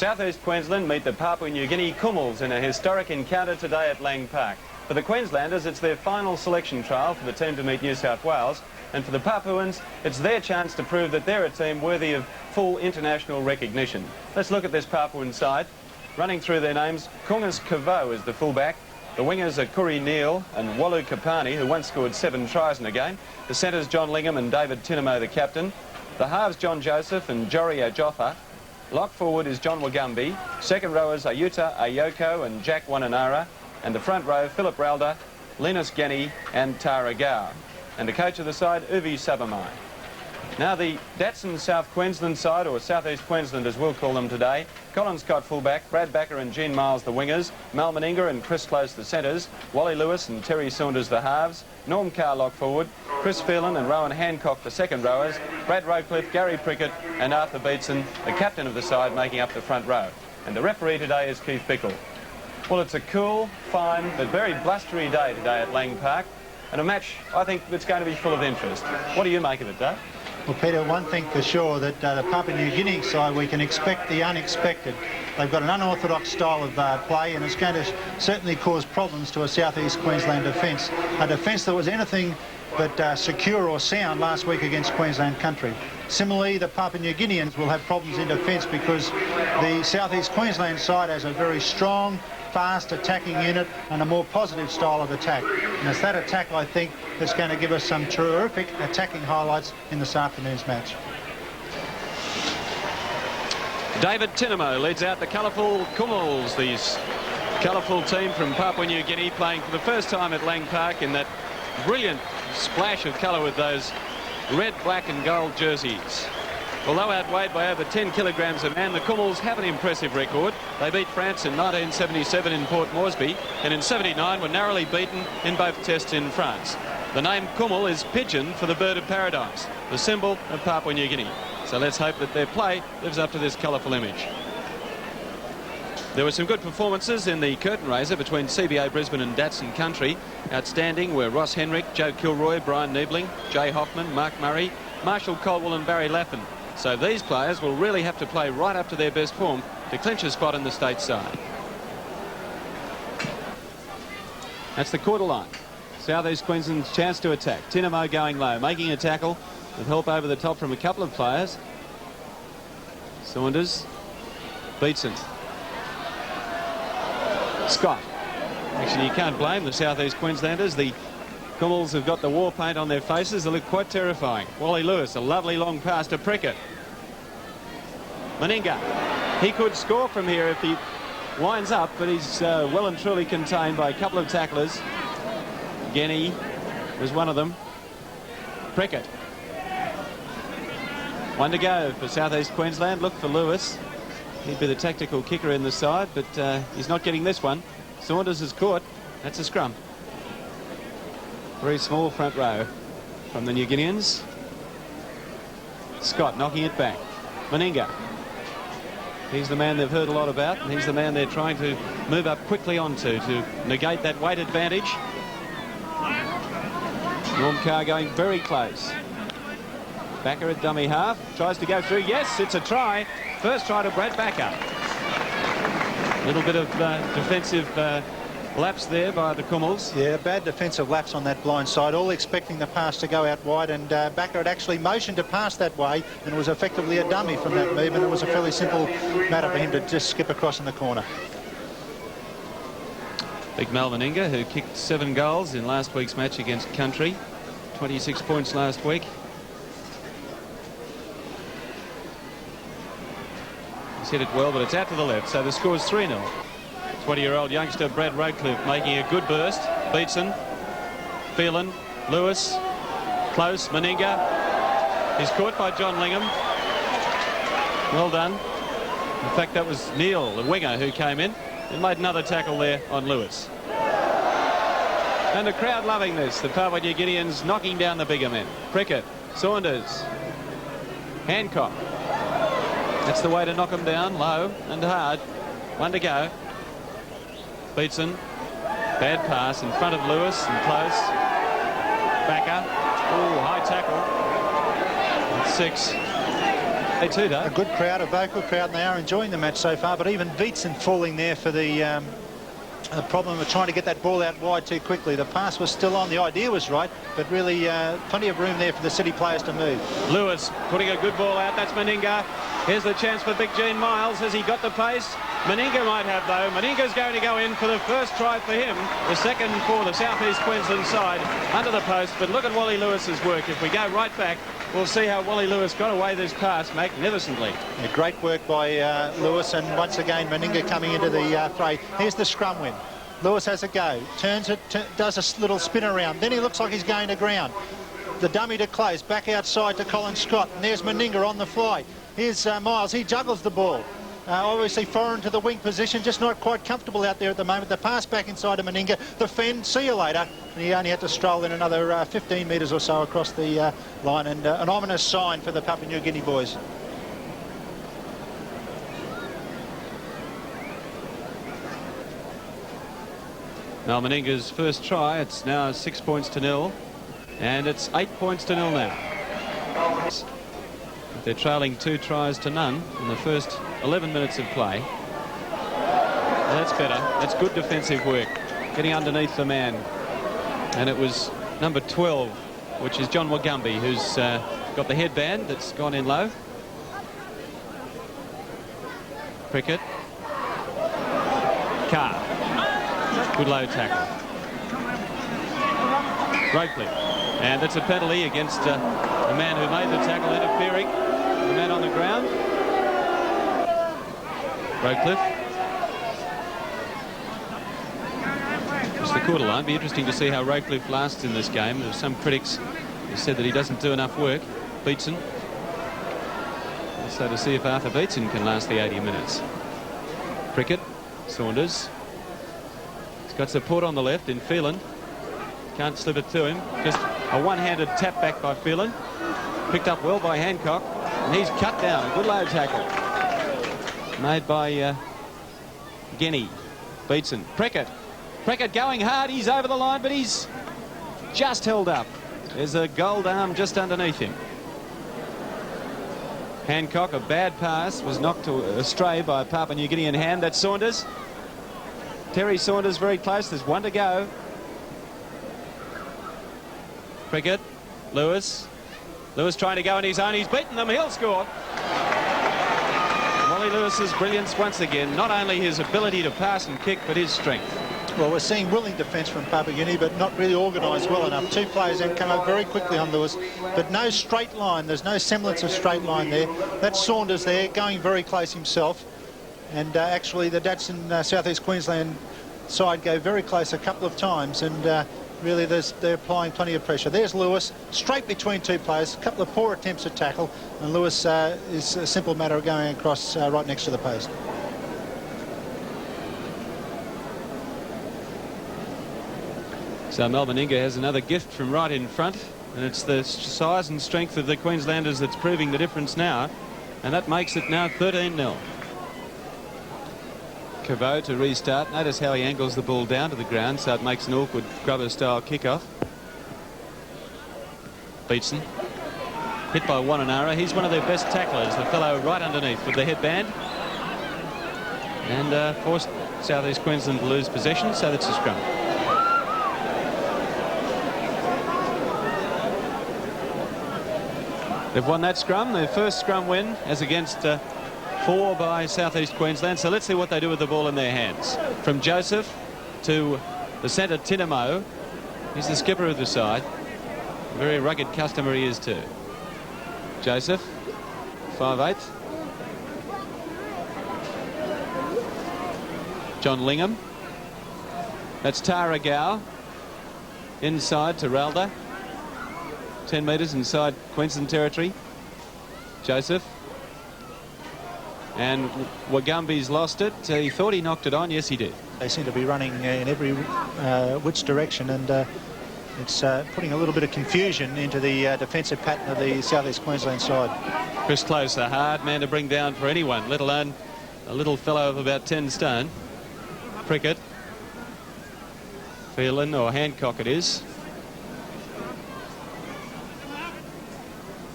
South East Queensland meet the Papua New Guinea Kumuls in a historic encounter today at Lang Park. For the Queenslanders, it's their final selection trial for the team to meet New South Wales, and for the Papuans, it's their chance to prove that they're a team worthy of full international recognition. Let's look at this Papuan side. Running through their names, Kungas Kavo is the fullback. The wingers are Kuri Neal and Walu Kapani, who once scored 7 tries in a game. The centres, John Lingham and David Tinamo, the captain. The halves, John Joseph and Jory Joffa. Lock forward is John Wagumbi. Second rowers are Yuta Ayoko and Jack Wananara. And the front row, Philip Ralder, Linus Genny and Tara Gow. And the coach of the side, Uvi Sabamai. Now the Datsun South Queensland side, or South East Queensland as we'll call them today. Colin Scott fullback, Brad Backer and Gene Miles the wingers, Mal Meninga and Chris Close the centres, Wally Lewis and Terry Saunders the halves, Norm Carr lock forward, Chris Phelan and Rowan Hancock the second rowers, Brad Rowcliffe, Gary Prickett and Arthur Beetson, the captain of the side, making up the front row. And the referee today is Keith Bickle. Well, it's a cool, fine but very blustery day today at Lang Park, and a match I think that's going to be full of interest. What do you make of it, Dave? Well, Peter, one thing for sure, that the Papua New Guinea side, we can expect the unexpected. They've got an unorthodox style of play, and it's going to certainly cause problems to a South East Queensland defence. A defence that was anything but secure or sound last week against Queensland country. Similarly, the Papua New Guineans will have problems in defence because the South East Queensland side has a very strong, fast attacking unit and a more positive style of attack. And it's that attack, I think, that's going to give us some terrific attacking highlights in this afternoon's match. David Tinamo leads out the colourful Kumuls, these colourful team from Papua New Guinea, playing for the first time at Lang Park in that brilliant splash of colour with those red, black and gold jerseys. Although outweighed by over 10 kilograms a man, the Kumuls have an impressive record. They beat France in 1977 in Port Moresby, and in 79 were narrowly beaten in both tests in France. The name Kumul is Pigeon for the bird of paradise, the symbol of Papua New Guinea. So let's hope that their play lives up to this colourful image. There were some good performances in the curtain raiser between CBA Brisbane and Datsun Country. Outstanding were Ross Henrik, Joe Kilroy, Brian Niebling, Jay Hoffman, Mark Murray, Marshall Caldwell and Barry Lappin. So these players will really have to play right up to their best form to clinch a spot in the state side. That's the quarter line. South East Queensland's chance to attack. Tinamo going low, making a tackle with help over the top from a couple of players. Saunders, Beetson, Scott. Actually, you can't blame the South East Queenslanders. The Kumuls have got the war paint on their faces. They look quite terrifying. Wally Lewis, a lovely long pass to Prickett. Meninga, he could score from here if he winds up, but he's well and truly contained by a couple of tacklers. Genny was one of them. Prickett. One to go for South East Queensland. Look for Lewis. He'd be the tactical kicker in the side, but he's not getting this one. Saunders is caught. That's a scrum. Very small front row from the New Guineans. Scott knocking it back. Meninga. He's the man they've heard a lot about, and he's the man they're trying to move up quickly onto to negate that weight advantage. Norm Carr going very close. Backer at dummy half. Tries to go through. Yes, it's a try. First try to Brad Backer. A little bit of defensive lapse there by the Kumuls. Yeah, bad defensive lapse on that blind side, all expecting the pass to go out wide, and Backer had actually motioned to pass that way, and it was effectively a dummy from that movement. It was a fairly simple matter for him to just skip across in the corner. Big Mal Meninga, who kicked 7 goals in last week's match against Country. 26 points last week. He's hit it well, but it's out to the left, so the score's 3-0. 20-year-old youngster Brad Rowcliffe making a good burst. Beetson, Phelan, Lewis, Close, Meninga. He's caught by John Lingham. Well done. In fact, that was Neal, the winger, who came in and made another tackle there on Lewis. And the crowd loving this. The Papua New Guineans knocking down the bigger men. Prickett, Saunders, Hancock. That's the way to knock them down, low and hard. One to go. Beetson, bad pass in front of Lewis and Close. Backer, oh, high tackle. That's 6. They too, though. A good crowd, a vocal crowd, and they are enjoying the match so far. But even Beatson falling there for the problem of trying to get that ball out wide too quickly. The pass was still on. The idea was right, but really plenty of room there for the City players to move. Lewis putting a good ball out. That's Meninga. Here's the chance for Big Gene Miles. Has he got the pace? Meninga might have, though. Meninga's going to go in for the first try for him. The second for the South East Queensland side under the post. But look at Wally Lewis's work. If we go right back, we'll see how Wally Lewis got away this pass magnificently. Yeah, great work by Lewis, and once again Meninga coming into the fray. Here's the scrum win. Lewis has a go, turns it, does a little spin around, then he looks like he's going to ground. The dummy to Close, back outside to Colin Scott, and there's Meninga on the fly. Here's Miles, he juggles the ball. Obviously foreign to the wing position, just not quite comfortable out there at the moment. The pass back inside to Meninga, the fend, see you later. And he only had to stroll in another 15 metres or so across the line, and an ominous sign for the Papua New Guinea boys. Now Meninga's first try, it's now 6 points to 0, and it's 8 points to 0 now. They're trailing 2 tries to none in the first 11 minutes of play. Well, that's better. That's good defensive work, getting underneath the man. And it was number 12, which is John Wagumbi, who's got the headband that's gone in low. Prickett. Carr. Good low tackle. Rokeley. And that's a penalty against the man who made the tackle, interfering. The man on the ground. Rowcliffe. It's the quarter line. Be interesting to see how Rowcliffe lasts in this game. There are some critics who said that he doesn't do enough work. Beatson. Also to see if Arthur Beatson can last the 80 minutes. Prickett. Saunders. He's got support on the left in Phelan. Can't slip it to him. Just a one-handed tap back by Phelan. Picked up well by Hancock. And he's cut down. Good low tackle. Made by Genny. Beatson. Prickett. Prickett going hard. He's over the line, but he's just held up. There's a gold arm just underneath him. Hancock, a bad pass, was knocked astray by a Papua New Guinean hand. That's Saunders. Terry Saunders very close. There's one to go. Prickett. Lewis. Lewis trying to go on his own. He's beaten them. He'll score. Wally Lewis's brilliance once again. Not only his ability to pass and kick, but his strength. Well, we're seeing willing defence from Papua New Guinea, but not really organised well enough. 2 players then come up very quickly on Lewis, but no straight line. There's no semblance of straight line there. That's Saunders there, going very close himself. And actually, the Datsun South East Queensland side go very close a couple of times, and really they're applying plenty of pressure. There's Lewis, straight between 2 players, a couple of poor attempts at tackle, and Lewis is a simple matter of going across right next to the post. So Mal Meninga has another gift from right in front, and it's the size and strength of the Queenslanders that's proving the difference now, and that makes it now 13-0. Cabot to restart. Notice how he angles the ball down to the ground, so it makes an awkward grubber-style kickoff. Beatson. Hit by Wananara. He's one of their best tacklers, the fellow right underneath with the headband. And forced South East Queensland to lose possession, so that's a scrum. They've won that scrum, their first scrum win, as against 4 by South East Queensland. So let's see what they do with the ball in their hands. From Joseph to the centre, Tinamo. He's the skipper of the side. A very rugged customer he is too. Joseph, 5'8". John Lingham. That's Tara Gow. Inside to Ralda. 10 metres inside Queensland territory. Joseph. And Wagumbi's lost it. He thought he knocked it on. Yes, he did. They seem to be running in every which direction, and it's putting a little bit of confusion into the defensive pattern of the South East Queensland side. Chris Close, a hard man to bring down for anyone, let alone a little fellow of about 10 stone. Prickett. Phelan, or Hancock it is.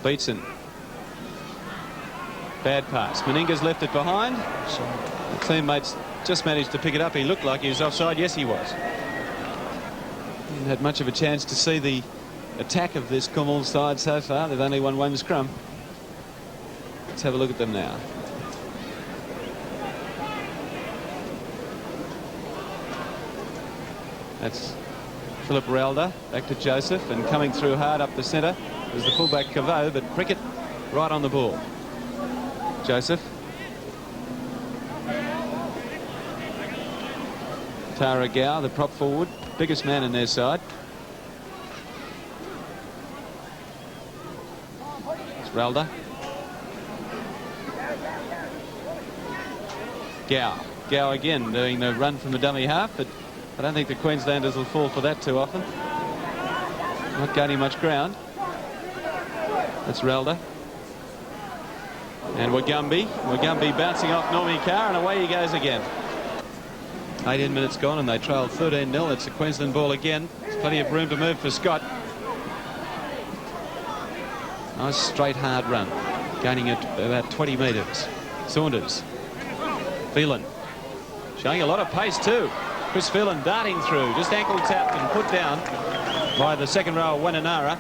Beatson. Bad pass. Meninga's left it behind. The teammates just managed to pick it up. He looked like he was offside. Yes, he was. Didn't had much of a chance to see the attack of this Kumuls side so far. They've only won one scrum. Let's have a look at them now. That's Philip Relder back to Joseph, and coming through hard up the centre is the fullback Caveau, but Prickett right on the ball. Joseph. Tara Gow, the prop forward, biggest man in their side. It's Relder. Gow again doing the run from the dummy half, but I don't think the Queenslanders will fall for that too often. Not gaining much ground. That's Relder. And Wagumbi bouncing off Normie Carr, and away he goes again. 18 minutes gone and they trail 13-0. It's a Queensland ball again. There's plenty of room to move for Scott. Nice straight hard run, gaining it about 20 metres. Saunders. Phelan showing a lot of pace too. Chris Phelan darting through, just ankle tapped and put down by the second row of Wananara.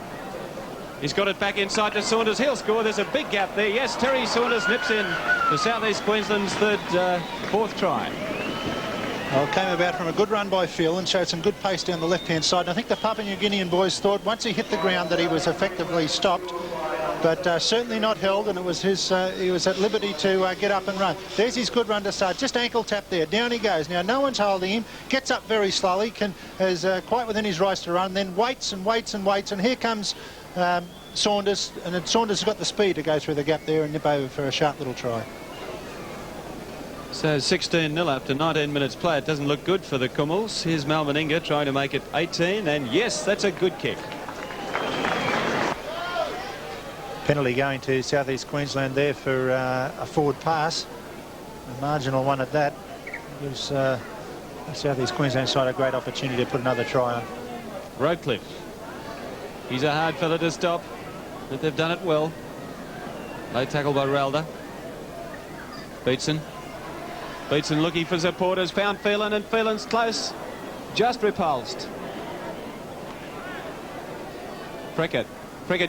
He's got it back inside to Saunders. He'll score. There's a big gap there. Yes, Terry Saunders nips in for South East Queensland's fourth try. Well, it came about from a good run by Phil and showed some good pace down the left-hand side. And I think the Papua New Guinean boys thought once he hit the ground that he was effectively stopped, but certainly not held, and it was his. He was at liberty to get up and run. There's his good run to start. Just ankle tap there. Down he goes. Now no one's holding him. Gets up very slowly. Is quite within his rights to run. Then waits and waits and waits. And here comes Saunders, and then Saunders has got the speed to go through the gap there and nip over for a sharp little try. So 16-0 after 19 minutes play. It doesn't look good for the Kumuls. Here's Mal Meninga trying to make it 18, and yes, that's a good kick. Penalty going to South East Queensland there for a forward pass. A marginal one at that. Gives the South East Queensland side a great opportunity to put another try on. Roadcliffe. He's a hard fella to stop, but they've done it well. Low tackle by Relder. Beatson looking for supporters, found Phelan, and Phelan's close, just repulsed. Prickett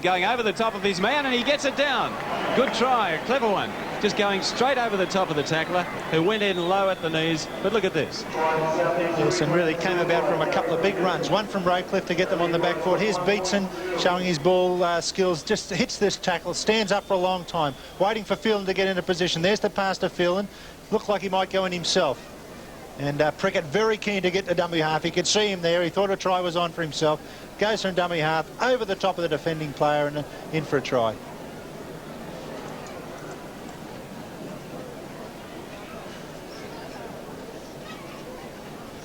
going over the top of his man, and he gets it down. Good try, a clever one. Just going straight over the top of the tackler, who went in low at the knees. But look at this. Yes, and really came about from a couple of big runs. One from Roadcliffe to get them on the back foot. Here's Beatson showing his ball skills. Just hits this tackle, stands up for a long time, waiting for Phelan to get into position. There's the pass to Phelan. Looked like he might go in himself. And Prickett very keen to get to dummy half. He could see him there. He thought a try was on for himself. Goes from dummy half over the top of the defending player and in for a try.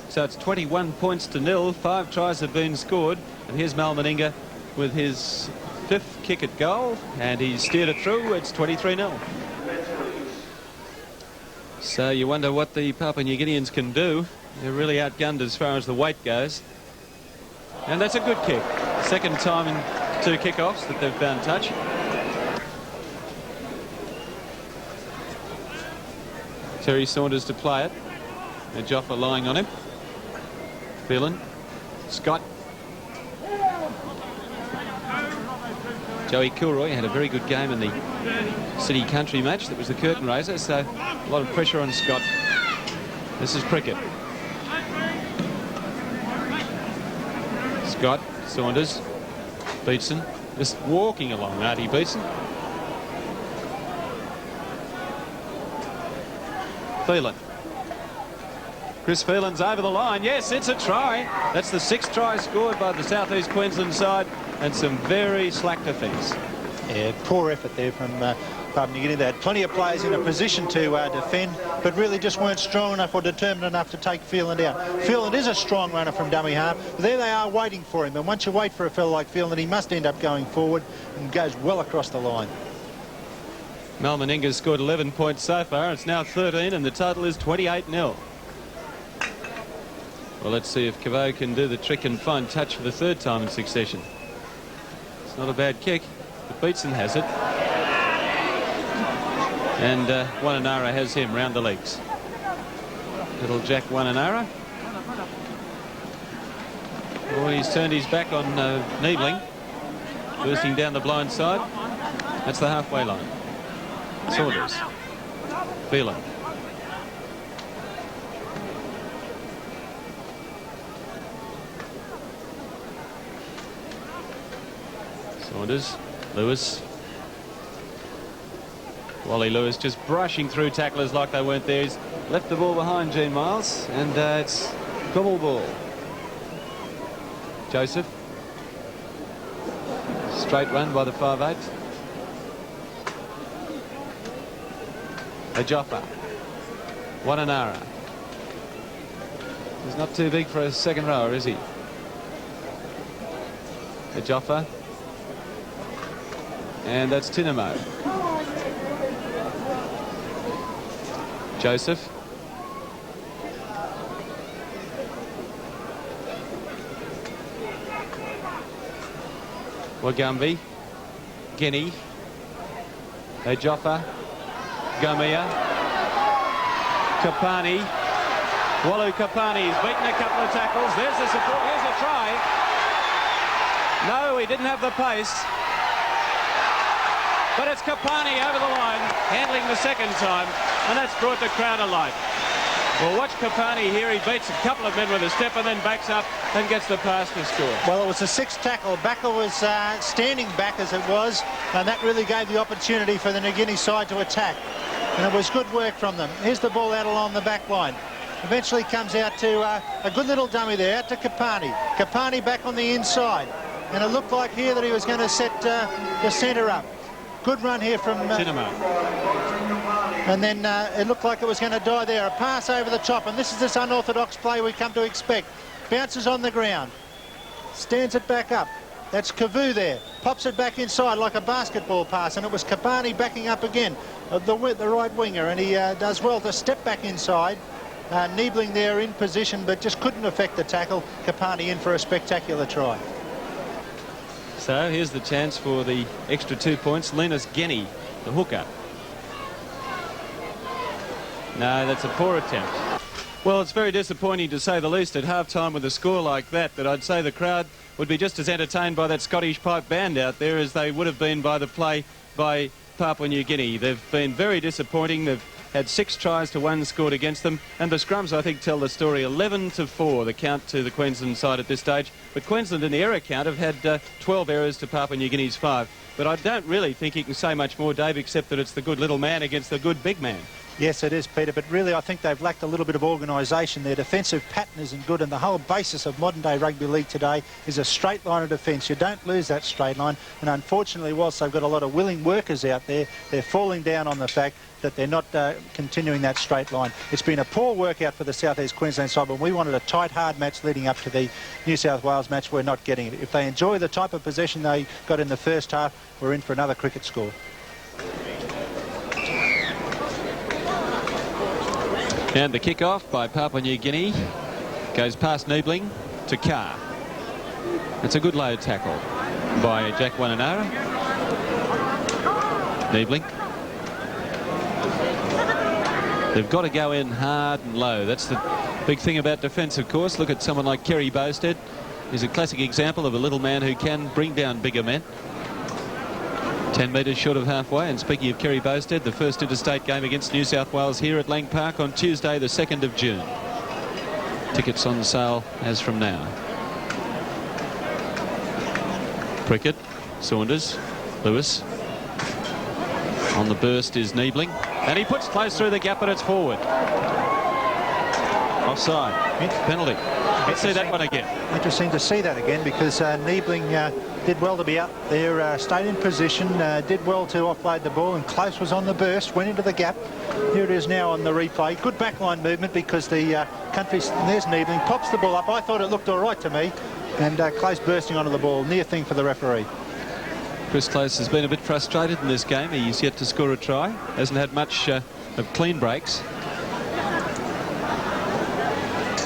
So it's 21 points to 0. 5 tries have been scored. And here's Mal Meninga with his 5th kick at goal. And he's steered it through. It's 23-0. So you wonder what the Papua New Guineans can do. They're really outgunned as far as the weight goes. And that's a good kick. Second time in 2 kickoffs that they've found touch. Terry Saunders to play it. And Joffa lying on him. Phelan. Scott. Joey Kilroy had a very good game in the City Country match. That was the curtain raiser, so a lot of pressure on Scott. This is Prickett. Scott, Saunders, Beatson, just walking along, Artie Beatson. Phelan. Chris Phelan's over the line. Yes, it's a try. That's the 6th try scored by the South East Queensland side, and some very slack defence. Yeah, poor effort there from Papua New Guinea. They had plenty of players in a position to defend, but really just weren't strong enough or determined enough to take Phelan down. Phelan is a strong runner from dummy half, but there they are waiting for him. And once you wait for a fellow like Phelan, he must end up going forward and goes well across the line. Mal Meninga's scored 11 points so far. It's now 13, and the total is 28-0. Well, let's see if Caveau can do the trick and find touch for the 3rd time in succession. It's not a bad kick, but Beatson has it. And Wananara has him round the legs. Little Jack Wananara. Oh, he's turned his back on Niebling. Bursting down the blind side. That's the halfway line. Saunders. Phelan. Saunders. Lewis. Wally Lewis just brushing through tacklers like they weren't there. He's left the ball behind, Gene Miles, and it's Gummel ball. Joseph. Straight run by the 5'8". Ajoffa. Wananara. He's not too big for a second rower, is he? Ajoffa. And that's Tinamo. Joseph. Wagumbi. Guinea. Ajoffa. Gumia. Kapani. Walu Kapani has beaten a couple of tackles. There's the support. Here's a try. No, he didn't have the pace. But it's Kapani over the line, handling the second time, and that's brought the crowd alight. Well, watch Kapani here. He beats a couple of men with a step and then backs up and gets the pass to score. Well, it was a sixth tackle. Backer was standing back as it was, and that really gave the opportunity for the Nguinny side to attack. And it was good work from them. Here's the ball out along the back line. Eventually comes out to a good little dummy there, out to Kapani. Kapani back on the inside. And it looked like here that he was going to set the centre up. Good run here from Tinamo. And then it looked like it was going to die there. A pass over the top, and this is this unorthodox play we come to expect. Bounces on the ground. Stands it back up. That's Kavu there. Pops it back inside like a basketball pass, and it was Kapani backing up again, the right winger, and he does well to step back inside. Niebling there in position, but just couldn't affect the tackle. Kapani in for a spectacular try. So here's the chance for the extra 2 points. Linus Guinea, the hooker. No, that's a poor attempt. Well, it's very disappointing to say the least at half-time with a score like that, but I'd say the crowd would be just as entertained by that Scottish pipe band out there as they would have been by the play by Papua New Guinea. They've been very disappointing. They've had 6 tries to 1 scored against them, and the scrums, I think, tell the story. 11-4, the count to the Queensland side at this stage. But Queensland in the error count have had 12 errors to Papua New Guinea's 5. But I don't really think you can say much more, Dave, except that it's the good little man against the good big man. Yes, it is, Peter, but really I think they've lacked a little bit of organisation. Their defensive pattern isn't good, and the whole basis of modern-day rugby league today is a straight line of defence. You don't lose that straight line, and unfortunately, whilst they've got a lot of willing workers out there, they're falling down on the fact that they're not continuing that straight line. It's been a poor workout for the South East Queensland side, but we wanted a tight, hard match leading up to the New South Wales match. We're not getting it. If they enjoy the type of possession they got in the first half, we're in for another cricket score. And the kick-off by Papua New Guinea goes past Niebling to Carr. It's a good low tackle by Jack Wananara. Niebling. They've got to go in hard and low. That's the big thing about defence, of course. Look at someone like Kerry Bowstead. He's a classic example of a little man who can bring down bigger men. 10 metres short of halfway. And speaking of Kerry Bowstead, the first interstate game against New South Wales here at Lang Park on Tuesday, the 2nd of June. Tickets on sale as from now. Prickett, Saunders, Lewis. On the burst is Niebling. And he puts close through the gap, but it's forward. Offside. Penalty. Let's see that one again. Interesting to see that again, because Niebling did well to be up there, stayed in position, did well to offload the ball, and Close was on the burst, went into the gap. Here it is now on the replay. Good backline movement, because the there's Niebling, pops the ball up. I thought it looked all right to me, and Close bursting onto the ball. Near thing for the referee. Chris Close has been a bit frustrated in this game. He's yet to score a try. Hasn't had much of clean breaks.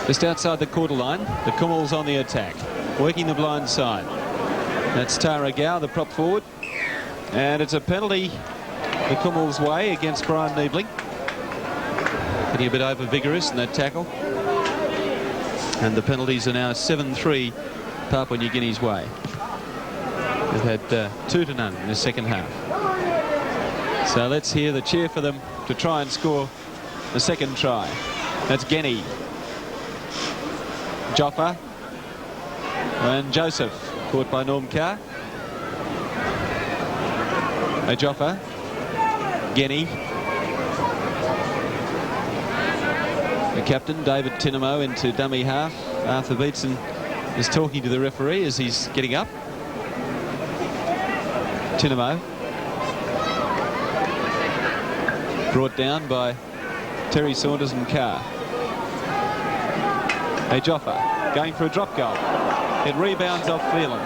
Just outside the quarter line, the Kummels on the attack, working the blind side. That's Tara Gow, the prop forward. And it's a penalty the Kummel's way against Brian Niebling. Getting a bit over vigorous in that tackle. And the penalties are now 7-3 Papua New Guinea's way. They've had 2-0 in the second half. So let's hear the cheer for them to try and score the second try. That's Genny, Joffa, and Joseph, caught by Norm Carr. Joffa, Genny. The captain, David Tinamo, into dummy half. Arthur Beetson is talking to the referee as he's getting up. Tinamo. Brought down by Terry Saunders and Carr. Joffa going for a drop goal. It rebounds off Phelan.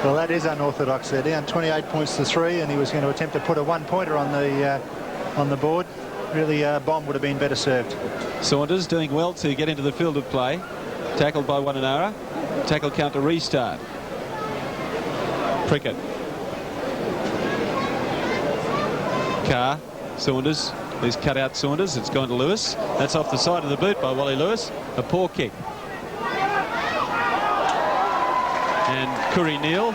Well, that is unorthodox. They're down 28 points to 3, and he was going to attempt to put a one-pointer on the board. Really, Bomb would have been better served. Saunders doing well to get into the field of play. Tackled by Wananara. Tackle count to restart. Prickett. Carr. Saunders. He's cut out Saunders. It's gone to Lewis. That's off the side of the boot by Wally Lewis. A poor kick. And Curry Neal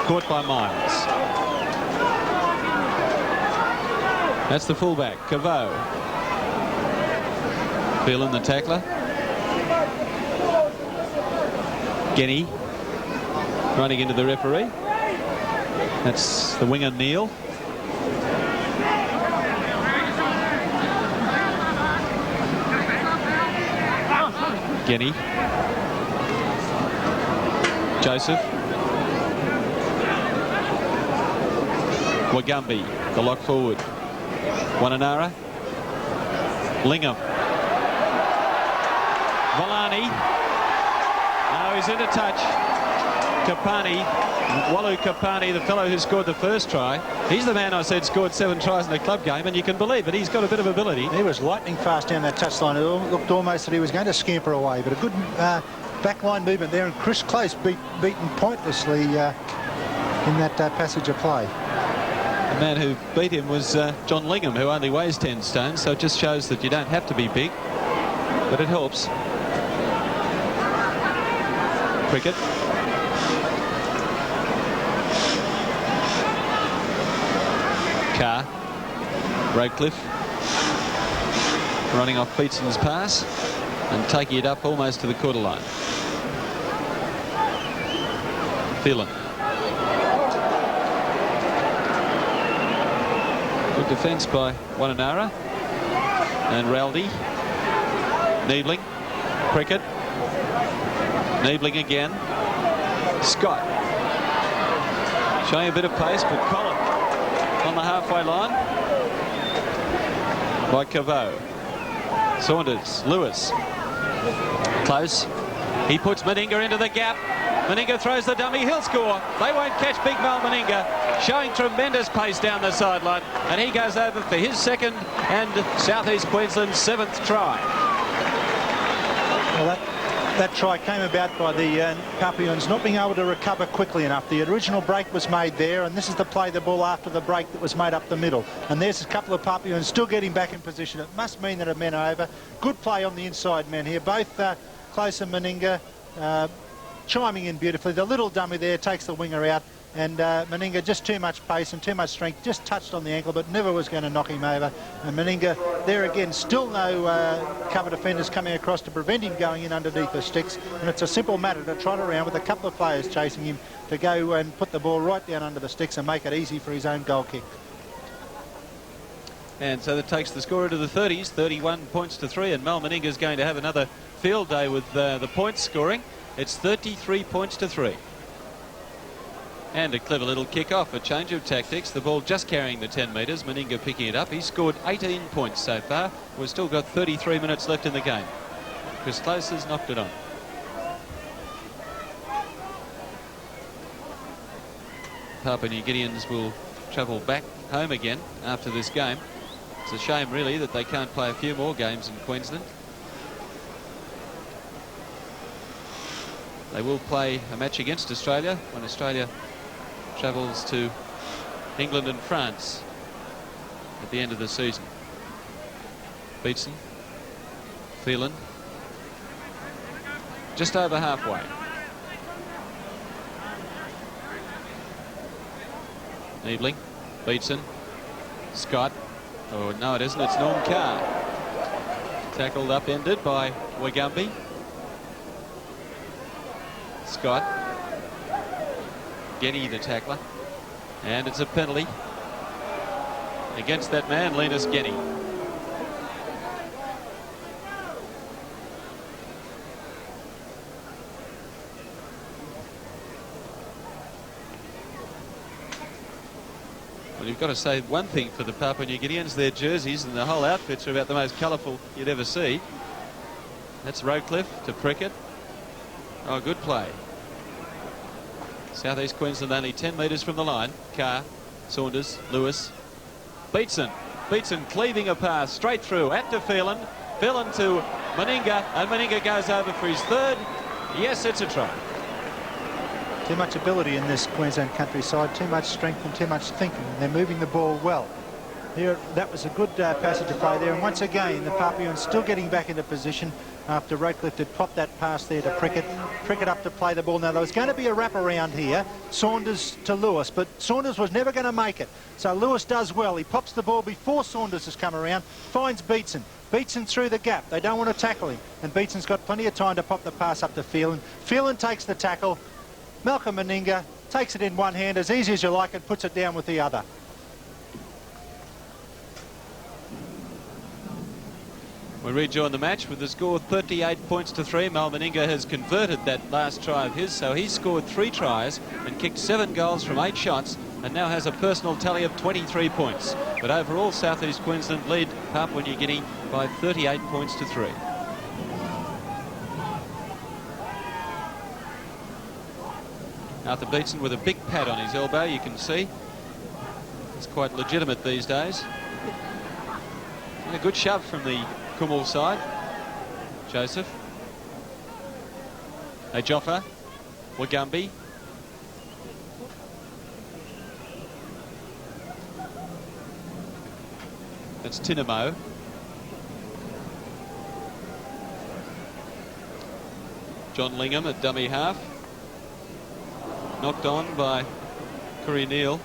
caught by Miles. That's the fullback, Caveau. Phelan, the tackler. Genny running into the referee. That's the winger, Neal. Genny. Joseph. Wagumbi, the lock forward. Wananara. Lingham. Valani. No, he's into touch. Kapani. Walu Kapani, the fellow who scored the first try. He's the man I said scored 7 tries in the club game, and you can believe it. He's got a bit of ability. He was lightning fast down that touchline. It looked almost that he was going to scamper away, but a good backline movement there, and Chris Close beaten pointlessly in that passage of play. The man who beat him was John Lingham, who only weighs 10 stone, so it just shows that you don't have to be big, but it helps. Prickett. Carr. Radcliffe. Running off Beetson's pass and taking it up almost to the quarter line. Phelan. Good defence by Wananara. And Raldi. Niebling. Prickett. Niebling again. Scott. Showing a bit of pace, but Collin on the halfway line by Caveau. Saunders. Lewis. Close. He puts Meninga into the gap. Meninga throws the dummy. He'll score. They won't catch Big Mal Meninga, showing tremendous pace down the sideline, and he goes over for his second and South East Queensland's 7th try. Well, that try came about by the Papuans not being able to recover quickly enough. The original break was made there, and this is the play the ball after the break that was made up the middle. And there's a couple of Papuans still getting back in position. It must mean that a men are over. Good play on the inside men here. Both Close and Meninga chiming in beautifully. The little dummy there takes the winger out, and Meninga just too much pace and too much strength, just touched on the ankle but never was going to knock him over. And Meninga there again, still no cover defenders coming across to prevent him going in underneath the sticks, and it's a simple matter to trot around with a couple of players chasing him to go and put the ball right down under the sticks and make it easy for his own goal kick. And so that takes the score into the 30s, 31 points to 3, and Mal Meninga is going to have another field day with the points scoring. It's 33 points to 3. And a clever little kick-off, a change of tactics. The ball just carrying the 10 metres, Meninga picking it up. He's scored 18 points so far. We've still got 33 minutes left in the game. Chris Close has knocked it on. Papua New Guineans will travel back home again after this game. It's a shame, really, that they can't play a few more games in Queensland. They will play a match against Australia when Australia travels to England and France at the end of the season. Beatson, Phelan, just over halfway. Niebling, Beatson, Scott. Oh, no, it isn't. It's Norm Carr. Tackled upended by Wagumbi. Scott. Getty, the tackler. And it's a penalty against that man, Linus Getty. Well, you've got to say one thing for the Papua New Guineans: their jerseys and the whole outfits are about the most colourful you'd ever see. That's Rowcliffe to Prickett. Oh, good play. South East Queensland only 10 metres from the line. Carr, Saunders, Lewis, Beatson. Beatson cleaving a pass straight through at to Phelan. Phelan to Meninga, and Meninga goes over for his third. Yes, it's a try. Too much ability in this Queensland countryside, too much strength and too much thinking. They're moving the ball well. Here, that was a good passage of play there, and once again the Papuans still getting back into position after Rowcliffe had popped that pass there to Prickett. Prickett up to play the ball. Now there was going to be a wrap around here, Saunders to Lewis, but Saunders was never going to make it. So Lewis does well. He pops the ball before Saunders has come around, finds Beatson. Beatson through the gap. They don't want to tackle him, and Beatson's got plenty of time to pop the pass up to Phelan. Phelan takes the tackle. Malcolm Meninga takes it in one hand, as easy as you like, and puts it down with the other. We rejoin the match with the score 38 points to 3. Mal Meninga has converted that last try of his, so he scored 3 tries and kicked 7 goals from 8 shots, and now has a personal tally of 23 points. But overall, South East Queensland lead Papua New Guinea by 38 points to 3. Arthur Beatson with a big pad on his elbow, you can see. It's quite legitimate these days. And a good shove from the Kumul side. Joseph. Joffa. Wagumbi. That's Tinamo. John Lingham at dummy half. Knocked on by Curry Neal.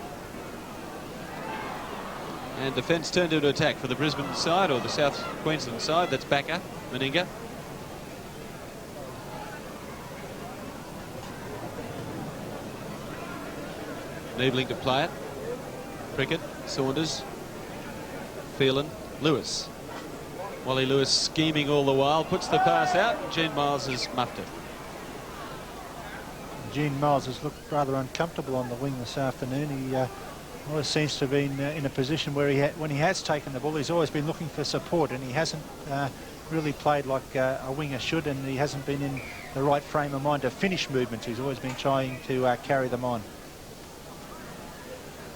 And defence turned into attack for the Brisbane side, or the South Queensland side. That's Backer, Meninga. Niebling to play it. Prickett, Saunders, Phelan, Lewis. Wally Lewis scheming all the while, puts the pass out. Gene Miles has muffed it. Gene Miles has looked rather uncomfortable on the wing this afternoon. He always seems to have been in a position where when he has taken the ball, he's always been looking for support, and he hasn't really played like a winger should, and he hasn't been in the right frame of mind to finish movements. He's always been trying to carry them on.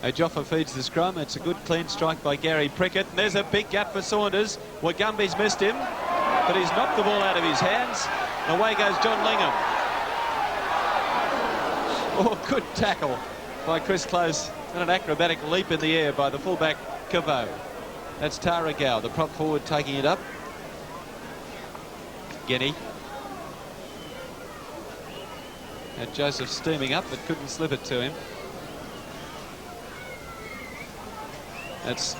Joffa feeds the scrum. It's a good clean strike by Gary Prickett, and there's a big gap for Saunders. Wagumbi's missed him, but he's knocked the ball out of his hands. Away goes John Lingham. Oh, good tackle by Chris Close, and an acrobatic leap in the air by the fullback Cavo. That's Tara Gow, the prop forward, taking it up. Genny. And Joseph steaming up, but couldn't slip it to him. That's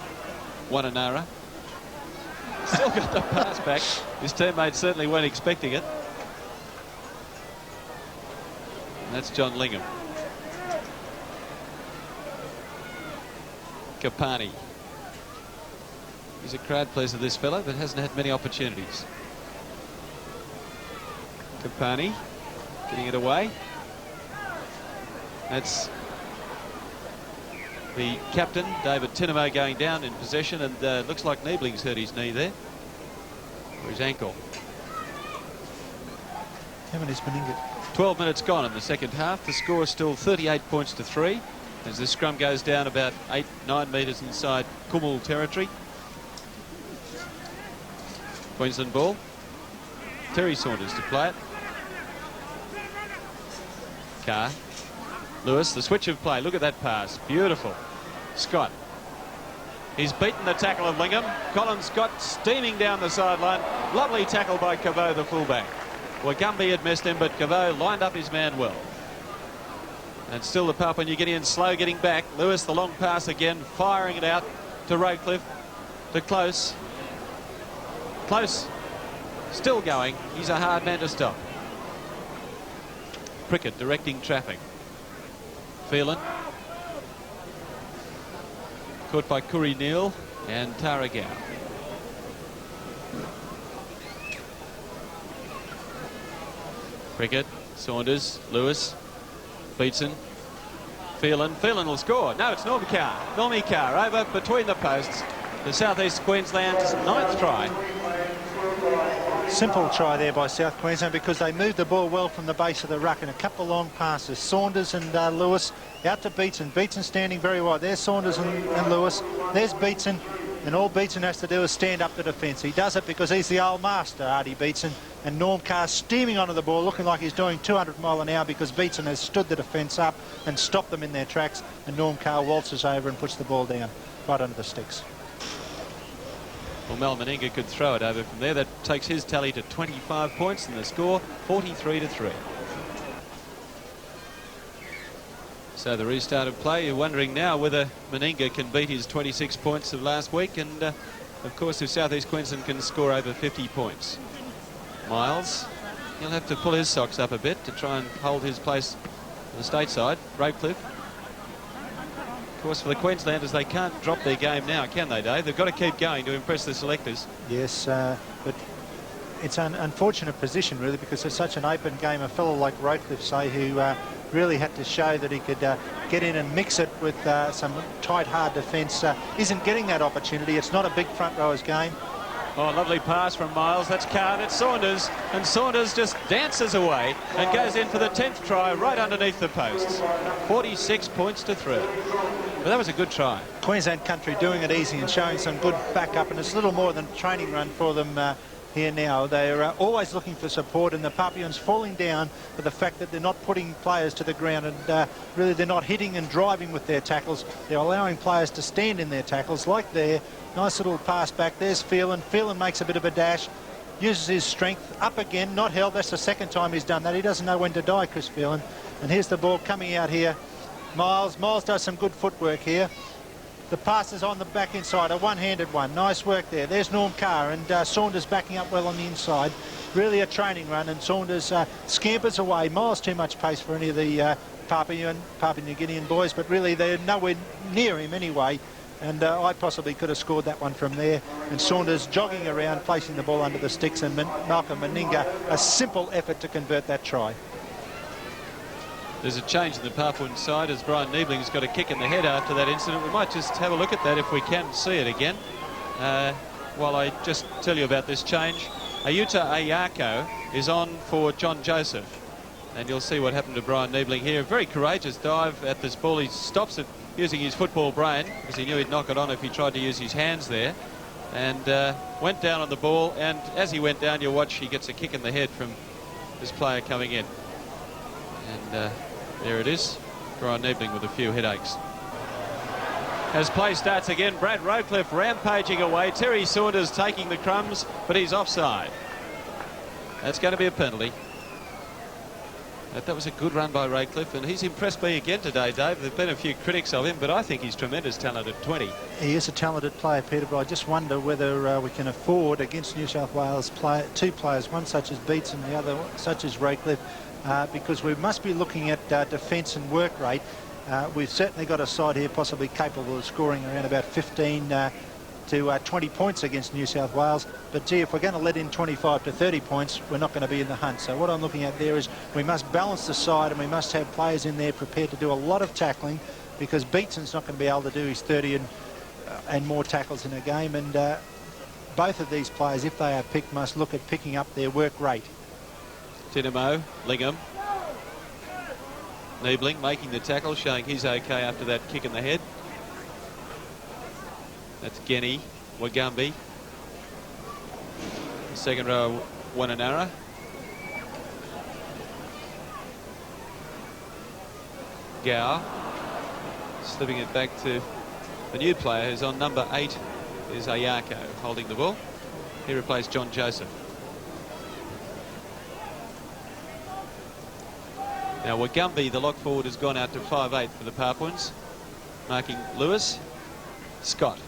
Wananara. Still got the pass back. His teammates certainly weren't expecting it. And that's John Lingham. Kapani. He's a crowd pleaser, this fellow, but hasn't had many opportunities. Kapani getting it away. That's the captain, David Tinamo, going down in possession, and looks like Niebling's hurt his knee there, or his ankle. How many's Meninga? 12 minutes gone in the second half. The score is still 38 points to 3 as the scrum goes down about 8-9 metres inside Kumul territory. Queensland ball. Terry Saunders to play it. Carr. Lewis, the switch of play. Look at that pass. Beautiful. Scott. He's beaten the tackle of Lingham. Colin Scott steaming down the sideline. Lovely tackle by Caveau, the fullback. Wagumbi had missed him, but Caveau lined up his man well. And still the Papua New Guineans slow getting back. Lewis, the long pass again, firing it out to Roadcliffe, to Close. Close, still going. He's a hard man to stop. Prickett directing traffic. Phelan. Caught by Kuri Neal and Tara Gow. Prickett, Saunders, Lewis, Beatson, Phelan. Phelan will score. No, it's Normie Carr over between the posts. The South East Queensland's 9th try. Simple try there by South Queensland because they moved the ball well from the base of the ruck and a couple of long passes. Saunders and Lewis out to Beatson. Beatson standing very wide. There's Saunders and Lewis. There's Beatson. And all Beatson has to do is stand up to defence. He does it because he's the old master, Artie Beatson. And Norm Carr steaming onto the ball, looking like he's doing 200 mile an hour because Beatson has stood the defence up and stopped them in their tracks. And Norm Carr waltzes over and puts the ball down right under the sticks. Well, Mel Meninga could throw it over from there. That takes his tally to 25 points and the score 43-3. So the restart of play. You're wondering now whether Meninga can beat his 26 points of last week, and of course if South East Queensland can score over 50 points. Miles, he'll have to pull his socks up a bit to try and hold his place on the stateside. Roadcliffe. Of course, for the Queenslanders, they can't drop their game now, can they, Dave? They've got to keep going to impress the selectors. Yes, but it's an unfortunate position, really, because it's such an open game. A fellow like Roadcliffe, say, who really had to show that he could get in and mix it with some tight, hard defence, isn't getting that opportunity. It's not a big front rowers game. Oh, lovely pass from Miles. That's Carr. That's Saunders. And Saunders just dances away and goes in for the 10th try right underneath the posts. 46 points to 3. But that was a good try. Queensland country doing it easy and showing some good backup, and it's little more than a training run for them here now. They're always looking for support, and the Papuans falling down for the fact that they're not putting players to the ground, and really they're not hitting and driving with their tackles. They're allowing players to stand in their tackles, like there. Nice little pass back. There's Phelan. Phelan makes a bit of a dash, uses his strength, up again, not held. That's the second time he's done that. He doesn't know when to die, Chris Phelan. And here's the ball coming out here. Miles does some good footwork here. The pass is on the back inside, a one-handed one. Nice work there. There's Norm Carr, and Saunders backing up well on the inside. Really a training run, and Saunders scampers away. Miles too much pace for any of the Papua New Guinean boys, but really they're nowhere near him anyway. And I possibly could have scored that one from there. And Saunders jogging around, placing the ball under the sticks, and Malcolm Meninga, a simple effort to convert that try. There's a change in the Papuan side as Brian Niebling's got a kick in the head after that incident. We might just have a look at that if we can see it again. While I just tell you about this change, Ayuta Ayako is on for John Joseph. And you'll see what happened to Brian Niebling here. A very courageous dive at this ball. He stops it using his football brain because he knew he'd knock it on if he tried to use his hands there. And went down on the ball. And as he went down, you'll watch, he gets a kick in the head from this player coming in. And there it is. Brian Niebling with a few headaches. As play starts again, Brad Roadcliffe rampaging away. Terry Saunders taking the crumbs, but he's offside. That's going to be a penalty. That was a good run by Roadcliffe, and he's impressed me again today, Dave. There have been a few critics of him, but I think he's tremendous talent at 20. He is a talented player, Peter, but I just wonder whether we can afford against New South Wales two players, one such as Beats and the other such as Roadcliffe, because we must be looking at defence and work rate. We've certainly got a side here possibly capable of scoring around about 15 to 20 points against New South Wales, but gee, if we're going to let in 25 to 30 points, we're not going to be in the hunt. So what I'm looking at there is we must balance the side, and we must have players in there prepared to do a lot of tackling, because Beatson's not going to be able to do his 30 and more tackles in a game, and both of these players, if they are picked, must look at picking up their work rate. Tinamo, Lingham, Niebling making the tackle, showing he's okay after that kick in the head. That's Genny, Wagumbi. Second row, Wananara. Gow. Slipping it back to The new player who's on number 8 is Ayako, holding the ball. He replaced John Joseph. Now Wagumbi, the lock forward, has gone out to 5'8" for the Papuans, marking Lewis, Scott.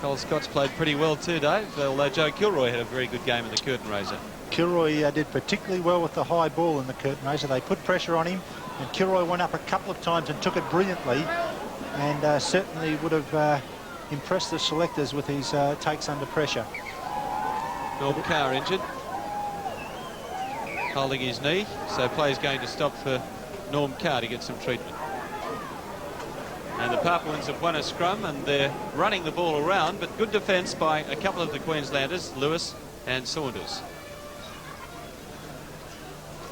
Cole Scott's played pretty well too, Dave, although Joe Kilroy had a very good game in the curtain raiser. Kilroy did particularly well with the high ball in the curtain raiser. They put pressure on him, and Kilroy went up a couple of times and took it brilliantly, and certainly would have impressed the selectors with his takes under pressure. Norm Carr injured, holding his knee, so play's going to stop for Norm Carr to get some treatment. And the Papuans have won a scrum, and they're running the ball around, but good defence by a couple of the Queenslanders, Lewis and Saunders.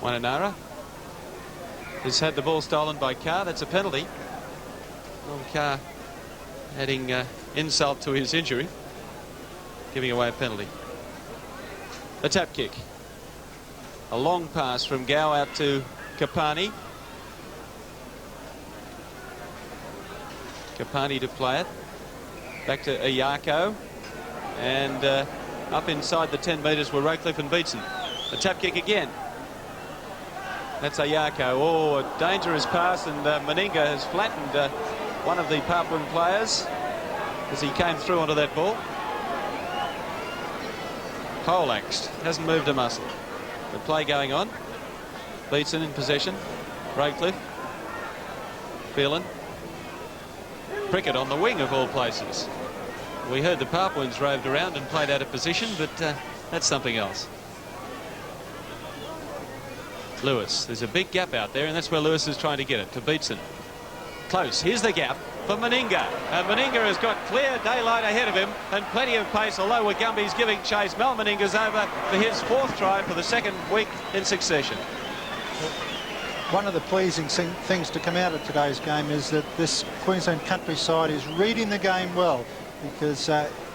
Wananara has had the ball stolen by Carr. That's a penalty. Norm Carr adding insult to his injury, giving away a penalty. A tap kick. A long pass from Gow out to Kapani. Kapani to play it. Back to Ayako. And up inside the 10 metres were Raycliffe and Beatson. A tap kick again. That's Ayako. Oh, a dangerous pass, and Meninga has flattened one of the Papuan players as he came through onto that ball. Poleaxed. Hasn't moved a muscle. The play going on. Beatson in possession. Raycliffe. Phelan. Prickett on the wing of all places. We heard the Papuans roved around and played out of position, but that's something else. Lewis. There's a big gap out there, and that's where Lewis is trying to get it, to Beatson. Close. Here's the gap for Meninga. And Meninga has got clear daylight ahead of him and plenty of pace, although Wagumbi's giving chase. Mel Meninga's over for his 4th try for the 2nd week in succession. One of the pleasing things to come out of today's game is that this Queensland countryside is reading the game well, because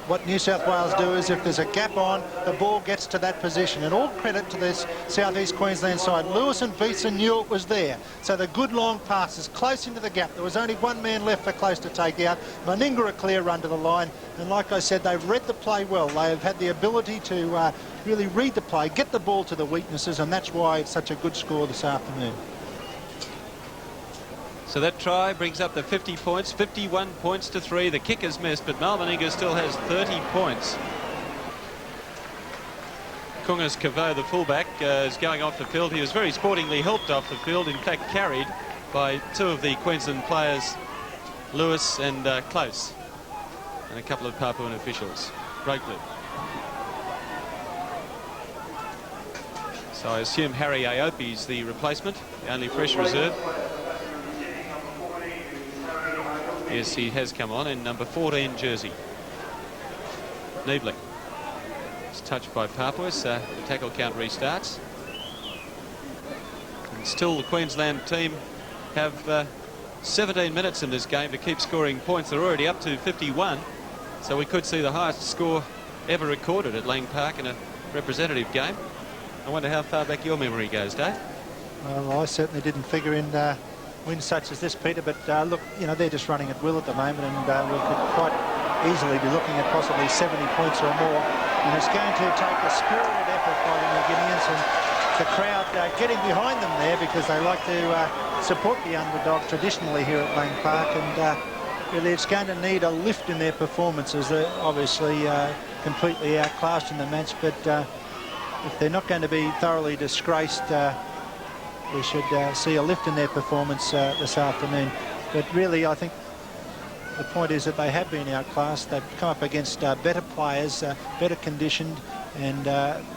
what New South Wales do is if there's a gap on, the ball gets to that position. And all credit to this southeast Queensland side. Lewis and Beatson knew it was there. So the good long passes close into the gap. There was only one man left for Close to take out. Meninga a clear run to the line. And like I said, they've read the play well. They have had the ability to really read the play, get the ball to the weaknesses, and that's why it's such a good score this afternoon. So that try brings up the 50 points, 51 points to 3. The kick is missed, but Mal Meninga still has 30 points. Kungas Kavo, the fullback, is going off the field. He was very sportingly helped off the field, in fact carried by 2 of the Queensland players, Lewis and Close, and a couple of Papuan officials. Raycliffe. So I assume Harry Aopi's the replacement, the only fresh reserve. Yes, he has come on in number 14 jersey. Niebling. It's touched by Papuas. The tackle count restarts. And still the Queensland team have 17 minutes in this game to keep scoring points. They're already up to 51. So we could see the highest score ever recorded at Lang Park in a representative game. I wonder how far back your memory goes, Dave. Well, I certainly didn't figure in wins such as this, Peter, but look, you know, they're just running at will at the moment, and we could quite easily be looking at possibly 70 points or more, and it's going to take a spirited effort by the New Guineans and the crowd getting behind them there, because they like to support the underdog traditionally here at Lang Park, and really it's going to need a lift in their performances. They're obviously completely outclassed in the match, but if they're not going to be thoroughly disgraced, we should see a lift in their performance this afternoon. But really, I think the point is that they have been outclassed. They've come up against better players, better conditioned, and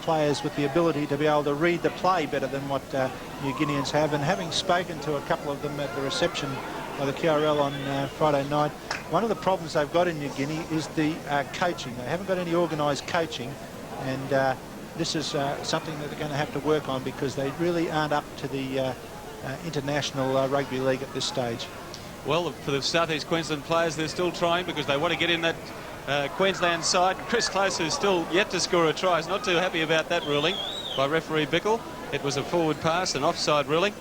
players with the ability to be able to read the play better than what New Guineans have. And having spoken to a couple of them at the reception by the QRL on Friday night, one of the problems they've got in New Guinea is the coaching. They haven't got any organised coaching, and this is something that they're going to have to work on, because they really aren't up to the international rugby league at this stage. Well, for the South East Queensland players, they're still trying, because they want to get in that Queensland side. Chris Close, who's still yet to score a try, is not too happy about that ruling by referee Bickle. It was a forward pass, an offside ruling,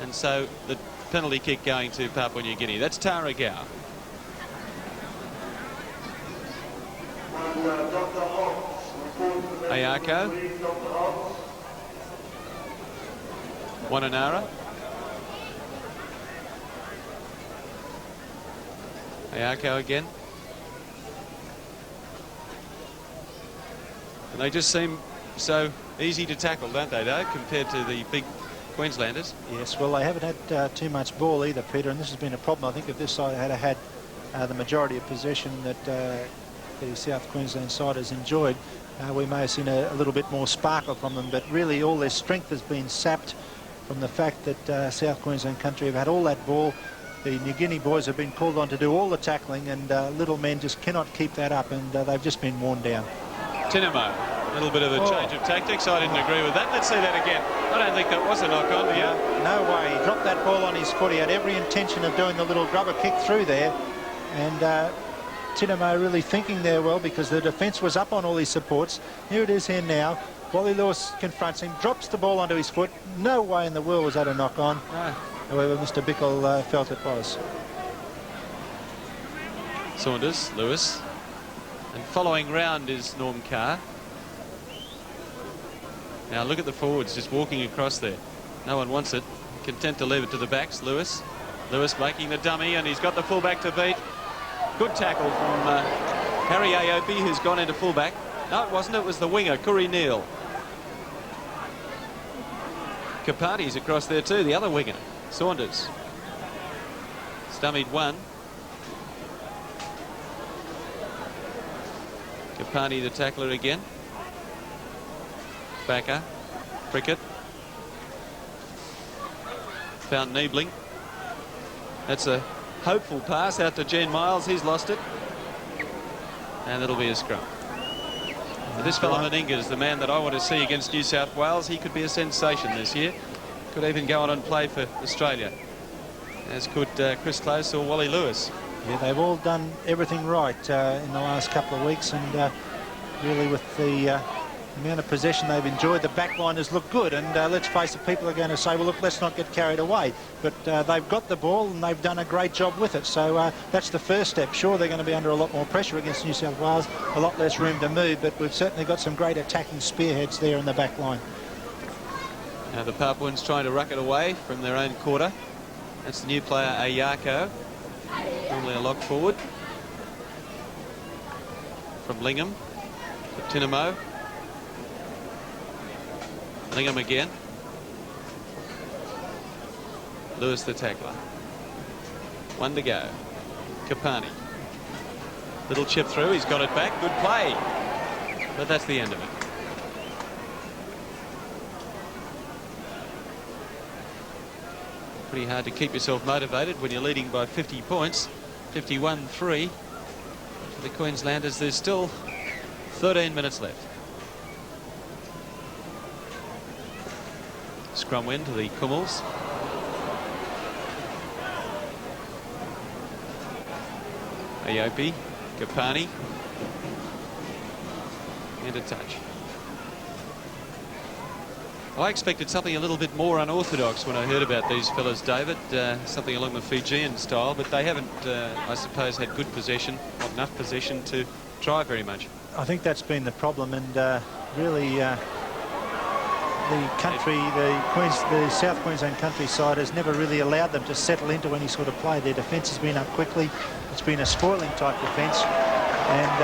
and so the penalty kick going to Papua New Guinea. That's Tara Gow. Ayako. Wananara. Ayako again. And they just seem so easy to tackle, don't they, though, compared to the big Queenslanders? Yes, well, they haven't had too much ball either, Peter, and this has been a problem. I think if this side had the majority of possession that the South Queensland side has enjoyed, we may have seen a little bit more sparkle from them, but really all their strength has been sapped from the fact that South Queensland country have had all that ball. The New Guinea boys have been called on to do all the tackling, and little men just cannot keep that up, and they've just been worn down. Tinamo, a little bit of a change of tactics. I didn't agree with that. Let's see that again. I don't think that was a knock-on, do you? No way. He dropped that ball on his foot. He had every intention of doing the little grubber kick through there, and Tinamo really thinking there well, because the defence was up on all his supports. Here it is here now. Wally Lewis confronts him, drops the ball onto his foot. No way in the world was that a knock-on. No. However, Mr. Bickle felt it was. Saunders, Lewis. And following round is Norm Carr. Now look at the forwards just walking across there. No one wants it. Content to leave it to the backs. Lewis. Lewis making the dummy, and he's got the fullback to beat. Good tackle from Harry Aopi, who's gone into fullback. No, it wasn't. It was the winger, Curry Neal. Kapati's across there too, the other winger. Saunders. Stummied one. Kapati the tackler again. Backer. Prickett. Found Niebling. That's a hopeful pass out to Gene Miles. He's lost it. And it'll be a scrum. But this fellow Meninga is the man that I want to see against New South Wales. He could be a sensation this year. Could even go on and play for Australia, as could Chris Close or Wally Lewis. Yeah, they've all done everything right in the last couple of weeks, and really with the amount of possession they've enjoyed, the backliners look good, and let's face it, people are going to say, well, look, let's not get carried away, but they've got the ball and they've done a great job with it, so that's the first step. Sure, they're going to be under a lot more pressure against New South Wales, a lot less room to move, but we've certainly got some great attacking spearheads there in the back line. Now the Papuans trying to ruck it away from their own quarter. That's the new player Ayako, normally a lock forward. From Lingham to Tinamo. Lingham again. Lewis the tackler. One to go. Kapani. Little chip through, he's got it back. Good play. But that's the end of it. Pretty hard to keep yourself motivated when you're leading by 50 points. 51-3 for the Queenslanders. There's still 13 minutes left. Scrum win to the Kummels. Aopi, Kapani, and a touch. I expected something a little bit more unorthodox when I heard about these fellas, David, something along the Fijian style, but they haven't, I suppose, had good possession, not enough possession to try very much. I think that's been the problem, and really the country, the South Queensland countryside has never really allowed them to settle into any sort of play. Their defence has been up quickly. It's been a spoiling type defence, and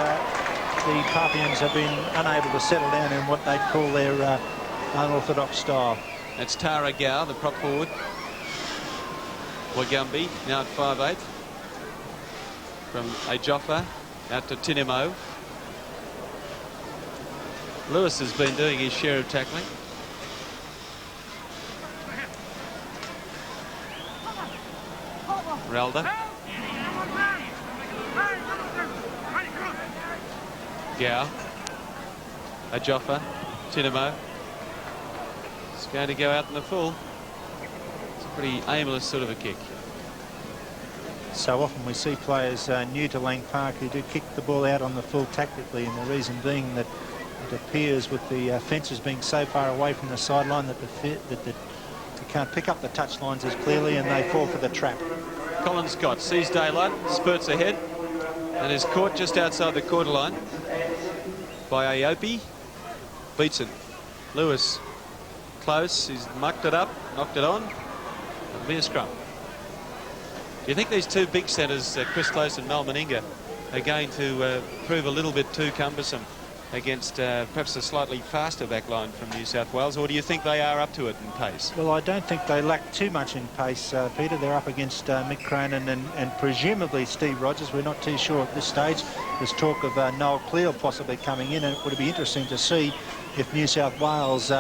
the Papuans have been unable to settle down in what they'd call their unorthodox style. That's Tara Gow, the prop forward. Wagumbi now at 5'8". From Ajoffa out to Tinimo. Lewis has been doing his share of tackling. Ralda. Gow. Ajoffa. Tinamo. It's going to go out in the full. It's a pretty aimless sort of a kick. So often we see players new to Lang Park who do kick the ball out on the full tactically, and the reason being that it appears with the fences being so far away from the sideline that they can't pick up the touch lines as clearly, and they fall for the trap. Colin Scott sees daylight, spurts ahead, and is caught just outside the quarter line. by Aopi. Beats it. Lewis close. He's mucked it up, knocked it on. It'll be a scrum. Do you think these two big centres, Chris Close and Mal Meninga, are going to prove a little bit too cumbersome against perhaps a slightly faster backline from New South Wales, or do you think they are up to it in pace? Well, I don't think they lack too much in pace, Peter. They're up against Mick Cronin and presumably Steve Rogers. We're not too sure at this stage. There's talk of Noel Cleal possibly coming in, and it would be interesting to see if New South Wales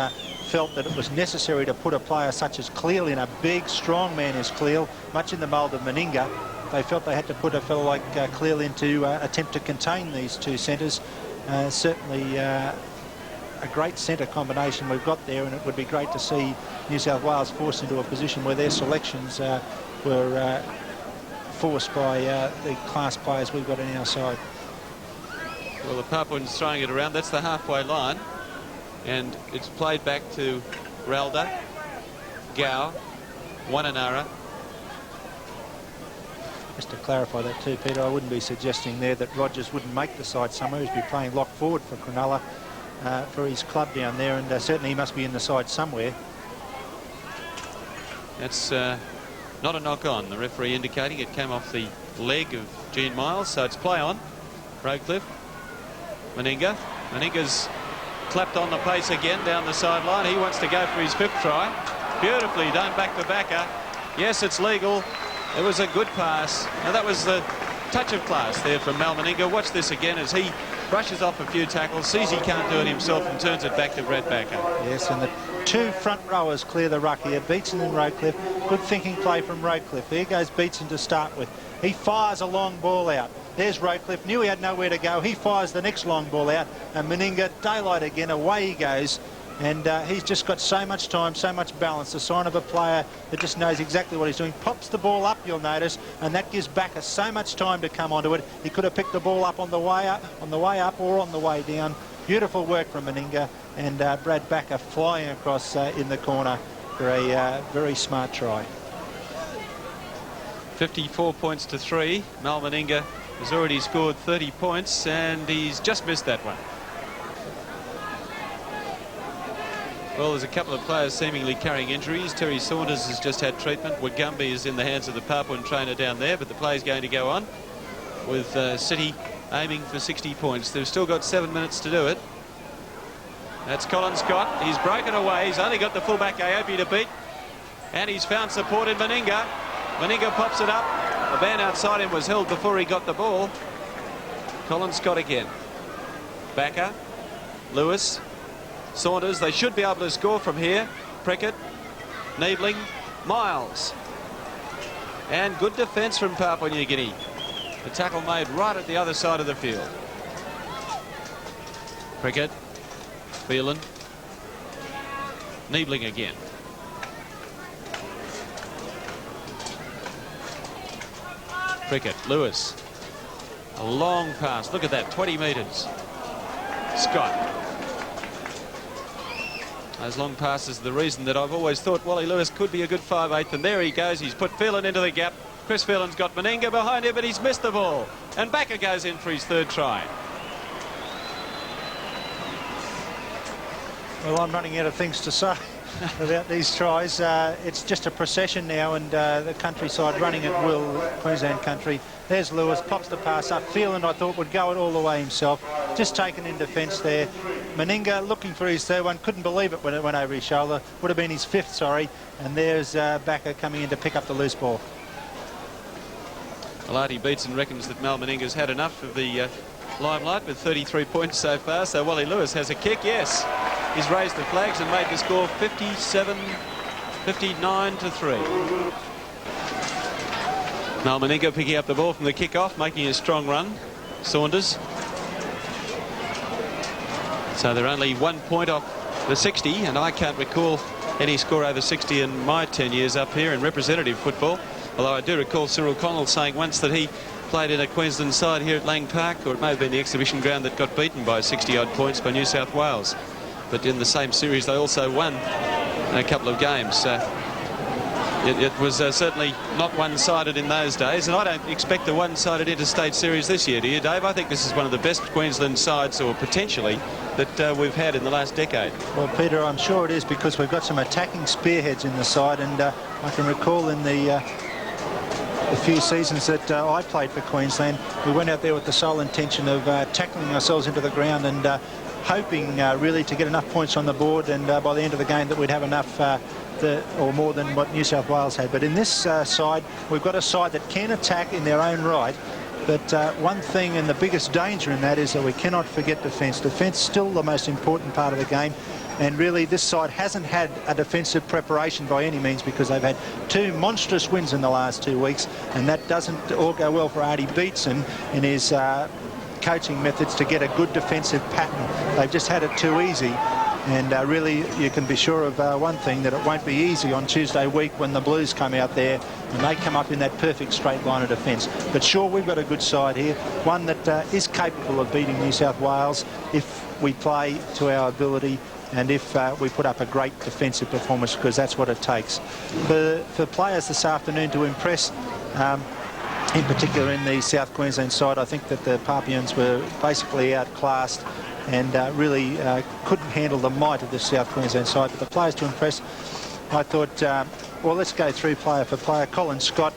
felt that it was necessary to put a player such as Cleal in, a big, strong man as Cleal, much in the mould of Meninga. They felt they had to put a fellow like Cleal in to attempt to contain these two centres. Certainly a great centre combination we've got there, and it would be great to see New South Wales forced into a position where their selections were forced by the class players we've got on our side. Well, the Papuans throwing it around. That's the halfway line, and it's played back to Ralda, Gow, Wananara. Just to clarify that too, Peter, I wouldn't be suggesting there that Rogers wouldn't make the side somewhere. He'd be playing lock forward for Cronulla for his club down there, and certainly he must be in the side somewhere. That's not a knock on. The referee indicating it came off the leg of Gene Miles, so it's play on. Roadcliffe, Meninga. Meninga's clapped on the pace again down the sideline. He wants to go for his 5th try. Beautifully done back to backer. Yes, it's legal. It was a good pass. Now that was the touch of class there from Mal Meninga. Watch this again as he brushes off a few tackles, sees he can't do it himself and turns it back to Brad Backer. Yes, and the two front rowers clear the ruck here. Beetson and Roadcliffe. Good thinking play from Roadcliffe. There goes Beetson to start with. He fires a long ball out. There's Roadcliffe. Knew he had nowhere to go. He fires the next long ball out. And Meninga, daylight again. Away he goes. And he's just got so much time, so much balance. The sign of a player that just knows exactly what he's doing. Pops the ball up, you'll notice, and that gives Backer so much time to come onto it. He could have picked the ball up on the way up, or on the way down. Beautiful work from Meninga, and Brad Backer flying across in the corner for a very smart try. 54 points to 3. Mal Meninga has already scored 30 points, and he's just missed that one. Well, there's a couple of players seemingly carrying injuries. Terry Saunders has just had treatment. Wagumbi is in the hands of the Papuan trainer down there, but the play's going to go on with City aiming for 60 points. They've still got 7 minutes to do it. That's Colin Scott. He's broken away. He's only got the fullback Aopi to beat, and he's found support in Meninga. Meninga pops it up. The man outside him was held before he got the ball. Colin Scott again. Backer, Lewis, Saunders. They should be able to score from here. Prickett, Niebling, Miles. And good defence from Papua New Guinea. The tackle made right at the other side of the field. Prickett, Phelan, Niebling again. Prickett, Lewis. A long pass. Look at that, 20 metres. Scott. Those long passes are the reason that I've always thought Wally Lewis could be a good 5/8, and there he goes. He's put Phelan into the gap. Chris Phelan's got Meninga behind him, but he's missed the ball. And Backer goes in for his 3rd try. Well, I'm running out of things to say about these tries. It's just a procession now, and the countryside running at will, Queensland country. There's Lewis, pops the pass up. Phelan, I thought, would go it all the way himself. Just taken in defence there. Meninga looking for his 3rd one. Couldn't believe it when it went over his shoulder. Would have been his 5th, sorry. And there's Backer coming in to pick up the loose ball. Artie Beetson reckons that Mal Meninga's had enough of the limelight with 33 points so far. So Wally Lewis has a kick, yes. He's raised the flags and made the score 59 to 3. Mal Meninga picking up the ball from the kick-off, making a strong run. Saunders. So they're only 1 point off the 60, and I can't recall any score over 60 in my 10 years up here in representative football. Although I do recall Cyril Connell saying once that he played in a Queensland side here at Lang Park, or it may have been the exhibition ground, that got beaten by 60-odd points by New South Wales. But in the same series, they also won a couple of games. It was certainly not one-sided in those days, and I don't expect a one-sided interstate series this year, do you, Dave? I think this is one of the best Queensland sides, or potentially, that we've had in the last decade. Well, Peter, I'm sure it is, because we've got some attacking spearheads in the side, and I can recall in the few seasons that I played for Queensland, we went out there with the sole intention of tackling ourselves into the ground and hoping really to get enough points on the board, and by the end of the game that we'd have enough or more than what New South Wales had. But in this side, we've got a side that can attack in their own right. But one thing, and the biggest danger in that, is that we cannot forget defence. Defence still the most important part of the game. And really, this side hasn't had a defensive preparation by any means, because they've had 2 monstrous wins in the last 2 weeks, and that doesn't all go well for Artie Beetson in his coaching methods to get a good defensive pattern. They've just had it too easy. And really, you can be sure of one thing, that it won't be easy on Tuesday week when the Blues come out there and they come up in that perfect straight line of defence. But sure, we've got a good side here, one that is capable of beating New South Wales if we play to our ability and if we put up a great defensive performance, because that's what it takes. For players this afternoon to impress, in particular in the South Queensland side, I think that the Papuans were basically outclassed and really couldn't handle the might of the South Queensland side. But the players to impress, I thought, well, let's go through player for player. Colin Scott,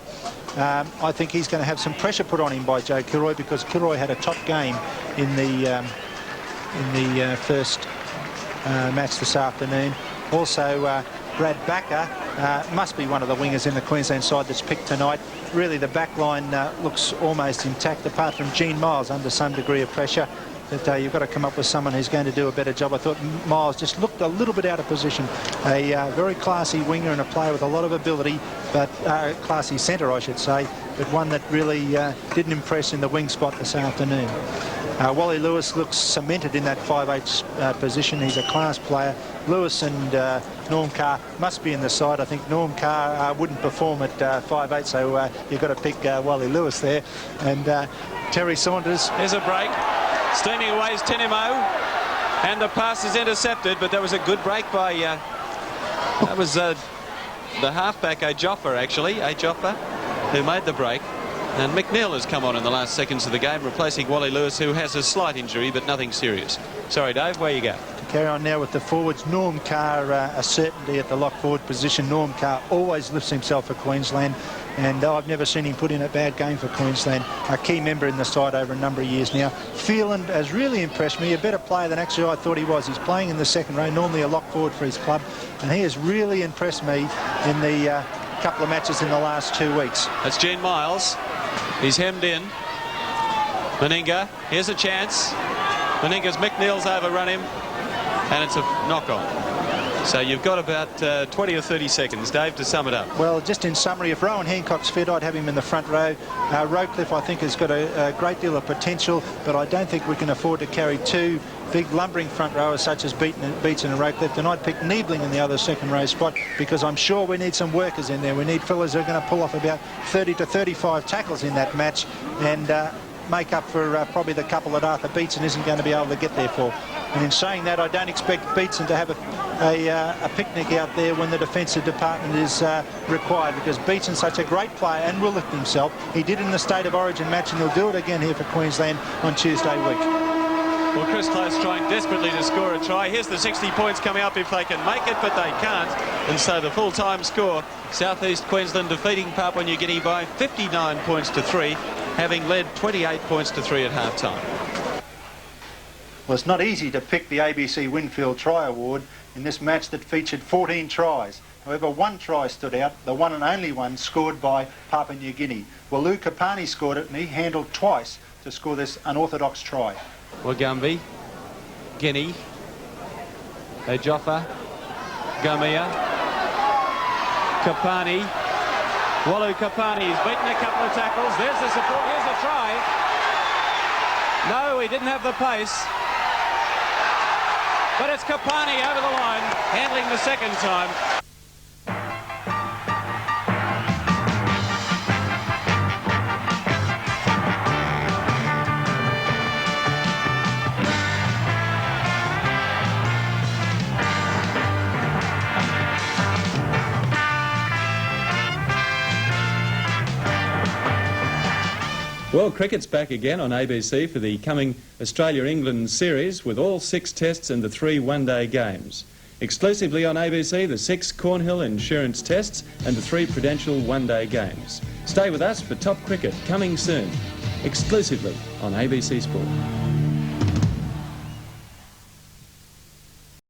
I think he's going to have some pressure put on him by Joe Kilroy, because Kilroy had a top game in the first match this afternoon. Also, Brad Backer must be one of the wingers in the Queensland side that's picked tonight. Really, the back line looks almost intact, apart from Gene Miles under some degree of pressure. That you've got to come up with someone who's going to do a better job. I thought Miles just looked a little bit out of position. A very classy winger and a player with a lot of ability, but classy centre, I should say, but one that really didn't impress in the wing spot this afternoon. Wally Lewis looks cemented in that 5'8" position. He's a class player. Lewis and Norm Carr must be in the side. I think Norm Carr wouldn't perform at 5'8", so you've got to pick Wally Lewis there. And Terry Saunders. There's a break. Steaming away is Tenimo, and the pass is intercepted, but that was a good break by that was the halfback Ajoffa, actually, who made the break. And McNeil has come on in the last seconds of the game, replacing Wally Lewis, who has a slight injury but nothing serious. Sorry, Dave, where you go? To carry on now with the forwards, Norm Carr, a certainty at the lock forward position. Norm Carr always lifts himself for Queensland, and I've never seen him put in a bad game for Queensland. A key member in the side over a number of years now. Phelan has really impressed me, a better player than actually I thought he was. He's playing in the second row, normally a lock forward for his club, and he has really impressed me in the couple of matches in the last 2 weeks. That's Gene Miles. He's hemmed in. Meninga, here's a chance. Meninga's McNeil's overrun him, and it's a knock-on. So you've got about 20 or 30 seconds, Dave, to sum it up. Well, just in summary, if Rowan Hancock's fit, I'd have him in the front row. Rowcliffe, I think, has got a great deal of potential, but I don't think we can afford to carry 2 big lumbering front rowers such as Beetson and Rowcliffe. And I'd pick Niebling in the other second row spot, because I'm sure we need some workers in there. We need fellas who are going to pull off about 30 to 35 tackles in that match and make up for probably the couple that Arthur Beetson isn't going to be able to get there for. And in saying that, I don't expect Beetson to have a picnic out there when the defensive department is required, because Beetson's such a great player and will lift himself. He did in the State of Origin match, and he'll do it again here for Queensland on Tuesday week. Well, Chris Close trying desperately to score a try. Here's the 60 points coming up if they can make it, but they can't. And so the full-time score, Southeast Queensland defeating Papua New Guinea by 59 points to 3, having led 28 points to 3 at half-time. Well, it's not easy to pick the ABC Winfield Try Award in this match that featured 14 tries. However, 1 try stood out, the one and only one scored by Papua New Guinea. Well, Lou Kapani scored it, and he handled twice to score this unorthodox try. Wagumbi, Guinea, Ajoffa, Gumia, Kapani. Walu Kapani has beaten a couple of tackles. There's the support. Here's a try. No, he didn't have the pace. But it's Kapani over the line, handling the second time. Well, cricket's back again on ABC for the coming Australia-England series with all 6 tests and the 3 one-day games. Exclusively on ABC, the 6 Cornhill Insurance tests and the 3 Prudential one-day games. Stay with us for top cricket coming soon, exclusively on ABC Sport.